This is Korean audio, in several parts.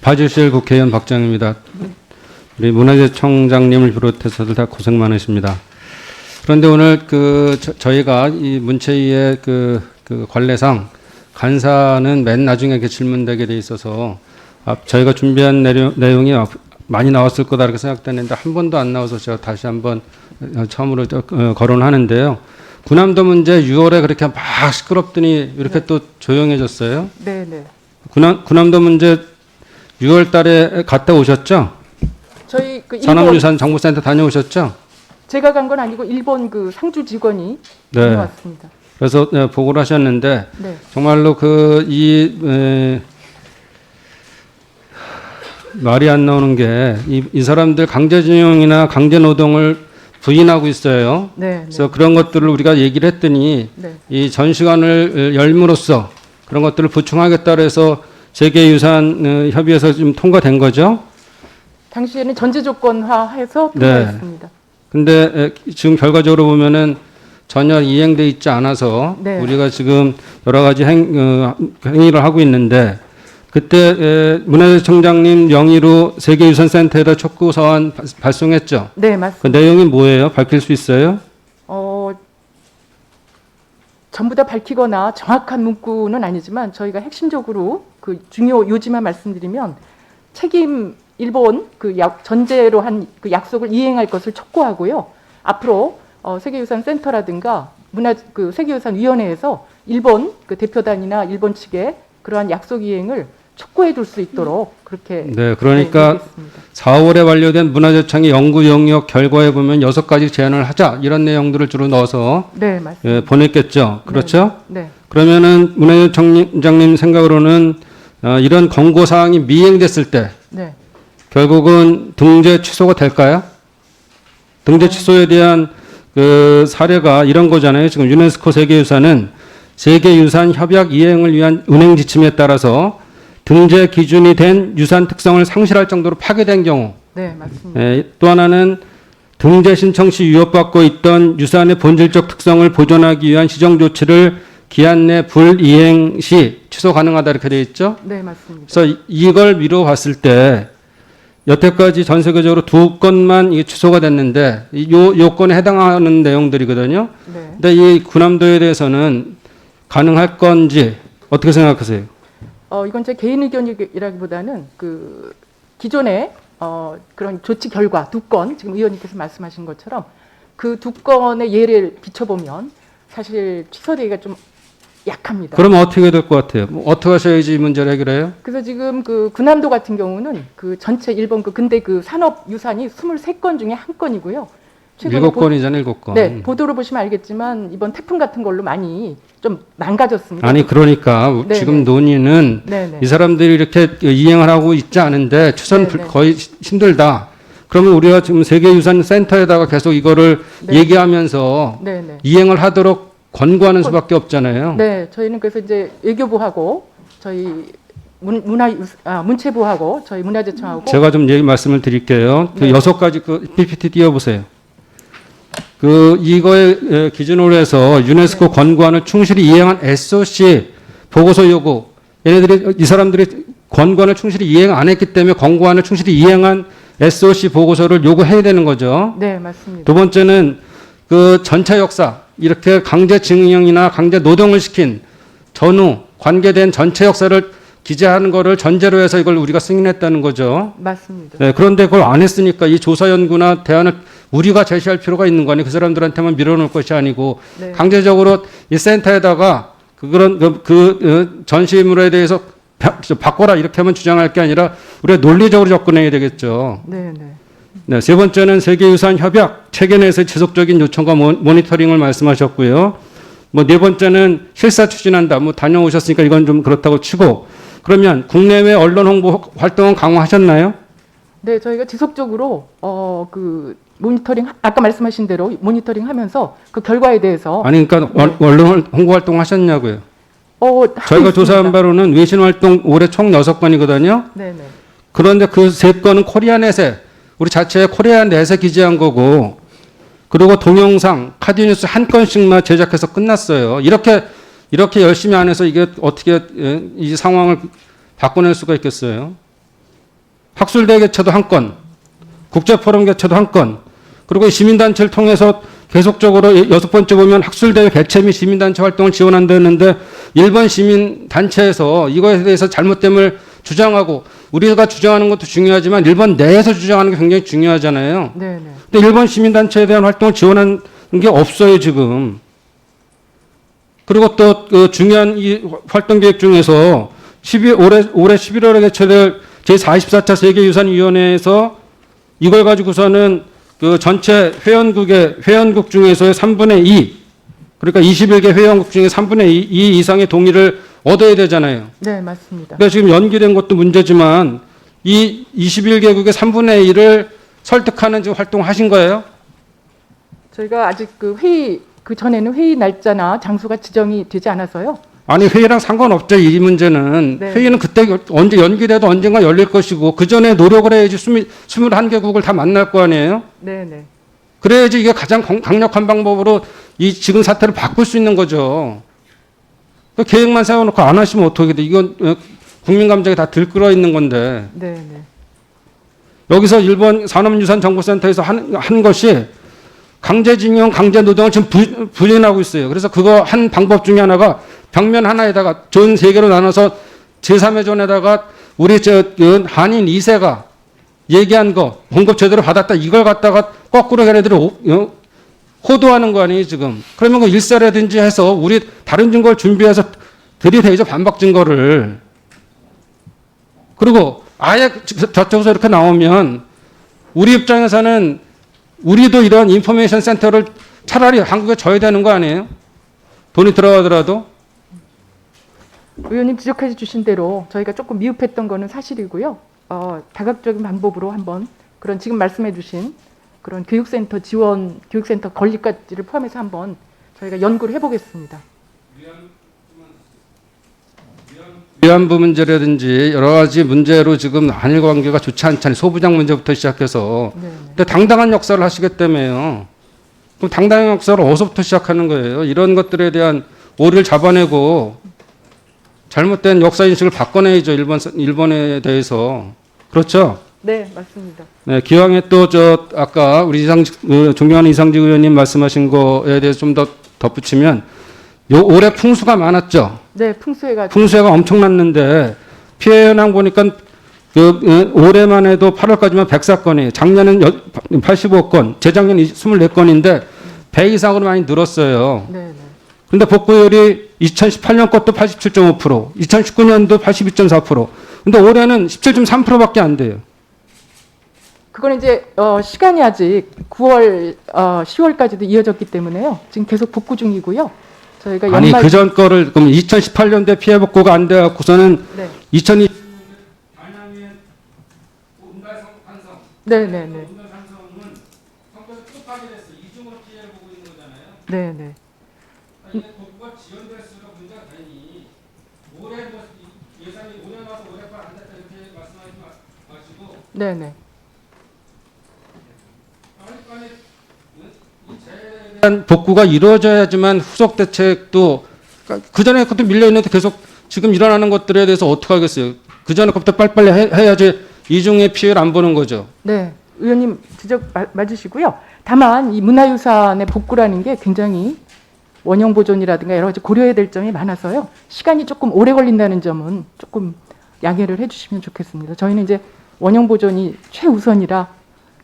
봐주실 국회의원 박정입니다. 우리 문화재청장님을 비롯해서들 다 고생 많으십니다. 그런데 오늘 저희가 이 문체위의 그 관례상 간사는 맨 나중에 이렇게 질문되게 돼 있어서 저희가 준비한 내용이 많이 나왔을 거다 이렇게 생각되는데 한 번도 안 나와서 제가 다시 한번 처음으로 거론하는데요. 군함도 문제 6월에 그렇게 막 시끄럽더니 이렇게 네. 또 조용해졌어요. 네네. 군함도 문제 6월 달에 갔다 오셨죠? 저희 산업유산 정보센터 다녀오셨죠? 제가 간 건 아니고 일본 그 상주 직원이 네. 다녀왔습니다. 그래서 보고를 하셨는데 네. 정말로 말이 안 나오는 게 이 사람들 강제징용이나 강제노동을 부인하고 있어요. 네, 그래서 네. 그런 것들을 우리가 얘기를 했더니 네. 이 전시관을 열므로써 그런 것들을 보충하겠다 해서 세계유산 협의회에서 좀 통과된 거죠. 당시에는 전제 조건화해서 네. 통과했습니다. 근데 지금 결과적으로 보면은 전혀 이행돼 있지 않아서 네. 우리가 지금 여러 가지 행위를 하고 있는데 그때 문화재청장님 명의로 세계유산센터에다 촉구 서한 발송했죠. 네, 맞습니다. 그 내용이 뭐예요? 밝힐 수 있어요? 전부 다 밝히거나 정확한 문구는 아니지만 저희가 핵심적으로 그 중요 요지만 말씀드리면 책임 일본 전제로 한 그 약속을 이행할 것을 촉구하고요. 앞으로 세계유산센터라든가 세계유산위원회에서 일본 그 대표단이나 일본 측에 그러한 약속 이행을 촉구해 줄 수 있도록 그렇게 네, 그러니까 네, 4월에 완료된 문화재청의 연구 영역 결과에 보면 6가지 제안을 하자 이런 내용들을 주로 넣어서 네, 맞습니다. 보냈겠죠. 그렇죠? 네. 그러면은 문화재청장님 생각으로는 이런 권고 사항이 미행됐을 때 네. 결국은 등재 취소가 될까요? 등재 취소에 대한 그 사례가 이런 거잖아요. 지금 유네스코 세계유산은 세계유산 협약 이행을 위한 운행 지침에 따라서 등재 기준이 된 유산 특성을 상실할 정도로 파괴된 경우. 네, 맞습니다. 또 하나는 등재 신청 시 위협받고 있던 유산의 본질적 특성을 보존하기 위한 시정 조치를 기한 내 불이행 시 취소 가능하다 이렇게 되어 있죠. 네, 맞습니다. 그래서 이걸 미뤄 봤을 때 여태까지 전 세계적으로 2건만 이게 취소가 됐는데 이 요건에 해당하는 내용들이거든요. 네. 근데 이 군함도에 대해서는 가능할 건지 어떻게 생각하세요? 이건 제 개인 의견이라기보다는 그 기존에 그런 조치 결과 2건 지금 의원님께서 말씀하신 것처럼 그 2건의 예를 비춰보면 사실 취소되기가 좀 약합니다. 그러면 어떻게 될 것 같아요? 어떻게 하셔야지 이 문제를 해결해요? 그래서 지금 그 군함도 같은 경우는 그 전체 일본 근대 그 산업 유산이 23건 중에 1건이고요. 7건이잖아요, 7건. 네, 보도로 보시면 알겠지만 이번 태풍 같은 걸로 많이 좀 망가졌습니다. 아니 그러니까 네네. 지금 논의는 네네. 이 사람들이 이렇게 이행을 하고 있지 않은데 추선 네네. 거의 힘들다. 그러면 우리가 지금 세계유산센터에다가 계속 이거를 네. 얘기하면서 네네. 이행을 하도록 권고하는 수밖에 없잖아요. 네, 저희는 그래서 이제 외교부하고 저희 문체부하고 저희 문화재청하고 제가 좀 얘기 말씀을 드릴게요. 그 네. 6가지 그 PPT 띄워보세요. 이거에 기준으로 해서 유네스코 네. 권고안을 충실히 이행한 SOC 보고서 요구. 이 사람들이 권고안을 충실히 이행 안 했기 때문에 권고안을 충실히 이행한 SOC 보고서를 요구해야 되는 거죠. 네, 맞습니다. 두 번째는 그 전체 역사, 이렇게 강제징용이나 강제 노동을 시킨 전후 관계된 전체 역사를 기재하는 거를 전제로 해서 이걸 우리가 승인했다는 거죠. 맞습니다. 네, 그런데 그걸 안 했으니까 이 조사 연구나 대안을 우리가 제시할 필요가 있는 거 아니에요. 그 사람들한테만 밀어놓을 것이 아니고 네. 강제적으로 이 센터에다가 그런 전시물에 대해서 바꿔라 이렇게 하면 주장할 게 아니라 우리가 논리적으로 접근해야 되겠죠. 네, 네. 네, 세 번째는 세계유산 협약 체계 내에서 지속적인 요청과 모니터링을 말씀하셨고요. 네 번째는 실사 추진한다. 다녀오셨으니까 이건 좀 그렇다고 치고 그러면 국내외 언론 홍보 활동은 강화하셨나요? 네, 저희가 지속적으로 그 모니터링 아까 말씀하신 대로 모니터링하면서 그 결과에 대해서 아니 그러니까 네. 언론 홍보 활동 하셨냐고요. 저희가 있습니다. 조사한 바로는 외신 활동 올해 총 6건이거든요. 네, 네. 그런데 그 3건은 코리아넷에 우리 자체의 코리아넷에 기재한 거고 그리고 동영상, 카드뉴스 한 건씩만 제작해서 끝났어요. 이렇게 열심히 안 해서 이게 어떻게 이 상황을 바꿔낼 수가 있겠어요? 학술대 개최도 한 건, 국제포럼 개최도 한 건, 그리고 시민단체를 통해서 계속적으로 6번째 보면 학술대회 개최 및 시민단체 활동을 지원한다 했는데 일본 시민단체에서 이거에 대해서 잘못됨을 주장하고 우리가 주장하는 것도 중요하지만 일본 내에서 주장하는 게 굉장히 중요하잖아요. 네, 네. 근데 일본 시민단체에 대한 활동을 지원하는 게 없어요, 지금. 그리고 또 그 중요한 이 활동 계획 중에서 올해 11월에 개최될 제44차 세계유산위원회에서 이걸 가지고서는 그 전체 회원국 중에서의 3분의 2, 그러니까 21개 회원국 중에 3분의 2 이상의 동의를 얻어야 되잖아요. 네, 맞습니다. 그러니까 지금 연기된 것도 문제지만 이 21개국의 3분의 1을 설득하는 지금 활동을 하신 거예요? 저희가 아직 그 전에는 회의 날짜나 장소가 지정이 되지 않아서요. 아니 회의랑 상관없죠. 이 문제는. 네. 회의는 그때 언제 연기돼도 언젠가 열릴 것이고 그 전에 노력을 해야지 21개국을 다 만날 거 아니에요? 네, 네. 그래야지 이게 가장 강력한 방법으로 이 지금 사태를 바꿀 수 있는 거죠. 그 계획만 세워놓고 안 하시면 어떻게 돼? 이건 국민 감정에 다 들끓어 있는 건데. 네, 네. 여기서 일본 산업유산정보센터에서 한 것이 강제징용, 강제노동을 지금 부인하고 있어요. 그래서 그거 한 방법 중에 하나가 벽면 하나에다가 전 세계로 나눠서 제3의 존에다가 우리 그 한인 2세가 얘기한 거 봉급 제대로 받았다 이걸 갖다가 거꾸로 걔네들이 호도하는 거 아니에요 지금. 그러면 그 일사라든지 해서 우리 다른 증거를 준비해서 들이대죠 반박 증거를. 그리고 아예 저쪽에서 이렇게 나오면 우리 입장에서는 우리도 이런 인포메이션 센터를 차라리 한국에 줘야 되는 거 아니에요? 돈이 들어가더라도. 의원님 지적해 주신 대로 저희가 조금 미흡했던 거는 사실이고요. 다각적인 방법으로 한번 그런 지금 말씀해 주신 그런 교육센터 지원, 교육센터 건립까지를 포함해서 한번 저희가 연구를 해보겠습니다. 위안부 문제라든지 여러 가지 문제로 지금 한일 관계가 좋지 않잖아요. 소부장 문제부터 시작해서. 네, 네. 근데 당당한 역사를 하시겠다며요. 그럼 당당한 역사를 어디서부터 시작하는 거예요? 이런 것들에 대한 오리를 잡아내고 잘못된 역사 인식을 바꿔내야죠. 일본에 대해서. 그렇죠? 네, 맞습니다. 네, 기왕에 또 아까 우리 존경하는 이상직 의원님 말씀하신 거에 대해서 좀 더 덧붙이면 올해 풍수가 많았죠. 네, 풍수해가 풍수해가 엄청났는데 피해 현황 보니까 올해만 해도 8월까지만 104건이에요. 작년은 85건, 재작년 24건인데 100 이상으로 많이 늘었어요. 네, 네. 근데 복구율이 2018년 것도 87.5%, 2019년도 82.4%. 근데 올해는 17.3%밖에 안 돼요. 그건 이제 시간이 아직 9월, 10월까지도 이어졌기 때문에요. 지금 계속 복구 중이고요. 저희가 아니 연말 그전 거를 그럼 2018년도에 피해 복구가 안 돼 갖고서는 네, 2020년에 네, 네, 네, 네, 네. 복구가 지연될수록 문제가 되니 올해 예산이 5년 와서 올해 안 됐다 이렇게 말씀하지 마시고 네, 네. 대한 복구가 이루어져야지만 후속 대책도 그 전에 것도 밀려 있는데 계속 지금 일어나는 것들에 대해서 어떻게 하겠어요? 그 전에 것부터 빨리빨리 해야지 이중의 피해를 안 보는 거죠. 네, 의원님 지적 맞으시고요. 다만 이 문화유산의 복구라는 게 굉장히 원형 보존이라든가 여러 가지 고려해야 될 점이 많아서요. 시간이 조금 오래 걸린다는 점은 조금 양해를 해주시면 좋겠습니다. 저희는 이제 원형 보존이 최우선이라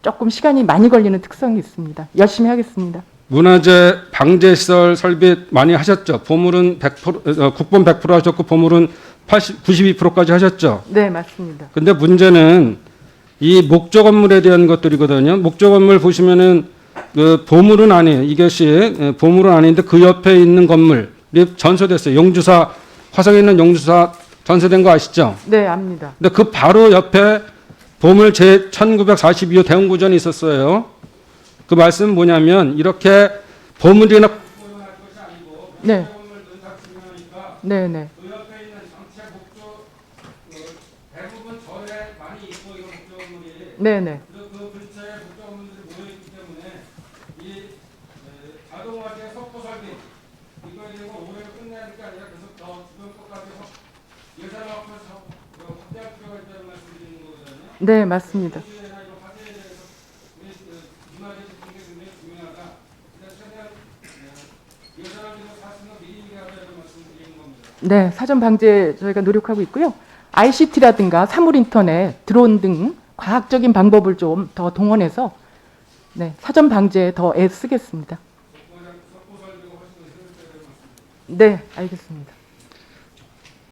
조금 시간이 많이 걸리는 특성이 있습니다. 열심히 하겠습니다. 문화재 방제시설 설비 많이 하셨죠. 보물은 100%, 국본 100% 하셨고 보물은 92%까지 하셨죠. 네, 맞습니다. 근데 문제는 이 목조 건물에 대한 것들이거든요. 목조 건물 보시면은 그 보물은 아니에요. 이것이 보물은 아닌데 그 옆에 있는 건물이 전소됐어요. 용주사 화성에 있는 용주사 전소된 거 아시죠? 네, 압니다. 근데 그 바로 옆에 보물 제 1942호 대웅구전이 있었어요. 그 말씀은 뭐냐면 이렇게 보물이나 네, 네, 네. 그 옆에 있는 전체 목조 대부분 절에 많이 있고 이런 목조 건물이 네, 네. 그 근처에 목조 건물들이 모여 있기 때문에 이 자동화재 석고 설비 이거에 대해서 오해를 끝내는 게 아니라 계속 더 주변 것까지 예산을 확대할 필요가 있다는 말씀드리는 거거든요. 네, 맞습니다. 네, 사전 방제 저희가 노력하고 있고요. ICT라든가 사물 인터넷, 드론 등 과학적인 방법을 좀 더 동원해서 네, 사전 방제에 더 애쓰겠습니다. 네, 알겠습니다.